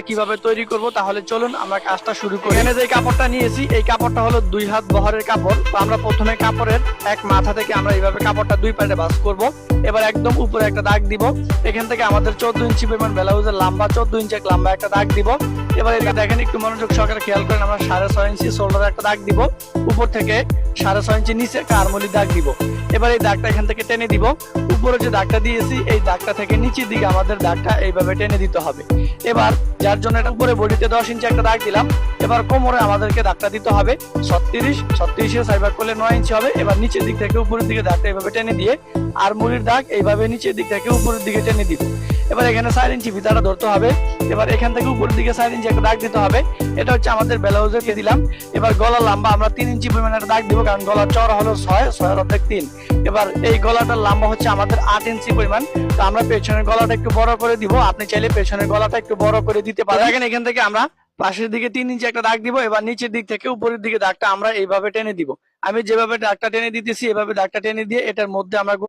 কিভাবে তৈরি করব, তাহলে চলুন আমরা কাজটা শুরু করি। এখানে যে কাপড়টা নিয়েছি এই কাপড়টা হলো 2 হাত বহরের কাপড়। তো আমরা প্রথমে কাপড়ের এক মাথা থেকে আমরা এইভাবে কাপড়টা 2 পার্টে ভাঁজ করব। এবার একদম উপরে একটা দাগ দিব। এখান থেকে আমাদের 14 ইঞ্চি পরিমাণ ব্লাউজের লম্বা, 14 ইঞ্চি এক লম্বা একটা দাগ দিব। এবার এটা দেখেন, একটু মনোযোগ সহকারে খেয়াল করেন, আমরা 6.5 ইঞ্চি শোল্ডারে একটা দাগ দিব। উপর থেকে 6.5 ইঞ্চি নিচে একটা আরমোলি দাগ দিব। এবার এই দাগটা এখান থেকে টেনে দিব। উপরে যে দাগটা দিয়েছি এই দাগটা থেকে নিচের দিকে আমাদের দাগটা এইভাবে টেনে দিতে হবে। এবার যার জন্য এটা উপরে বডিতে 10 ইঞ্চি একটা দাগ দিলাম। এবার কোমরে আমাদেরকে দাগটা দিতে হবে 36 সাইবার করলে 9 ইঞ্চি হবে। এবার নিচের দিক থেকে উপরের দিকে দাগটা এইভাবে টেনে দিয়ে আর মুড়ির দাগ এইভাবে নিচের দিক থেকে উপরের দিকে টেনে দিব। এবার এখানে 4 ইঞ্চি ফিতাটা ধরতে হবে। এবার এখান থেকে উপরের দিকে 4 ইঞ্চি একটা দাগ দিতে হবে। এটা হচ্ছে আমাদের ব্লাউজে কে দিলাম। এবার গলা লম্বা আমরা 3 ইঞ্চি পরিমাণে একটা দাগ দিব, কারণ গলার চওড়া হলো 6 অর্ধেক 3। এবার এই গলাটার লম্বা হচ্ছে আমাদের 8 ইঞ্চি পরিমাণ। তো আমরা পেছনের গলাটা একটু বড় করে দিব, আপনি চাইলে পেছনের গলাটা একটু বড় করে দিতে পারেন। দেখেন এখান থেকে আমরা পাশের দিকে 3 ইঞ্চি একটা দাগ দিব। এবার নিচের দিক থেকে উপরের দিকে দাগটা আমরা এইভাবে টেনে দিব। আমি যেভাবে দাগটা টেনে দিতেছি এভাবে দাগটা টেনে দিয়ে এটার মধ্যে আমরা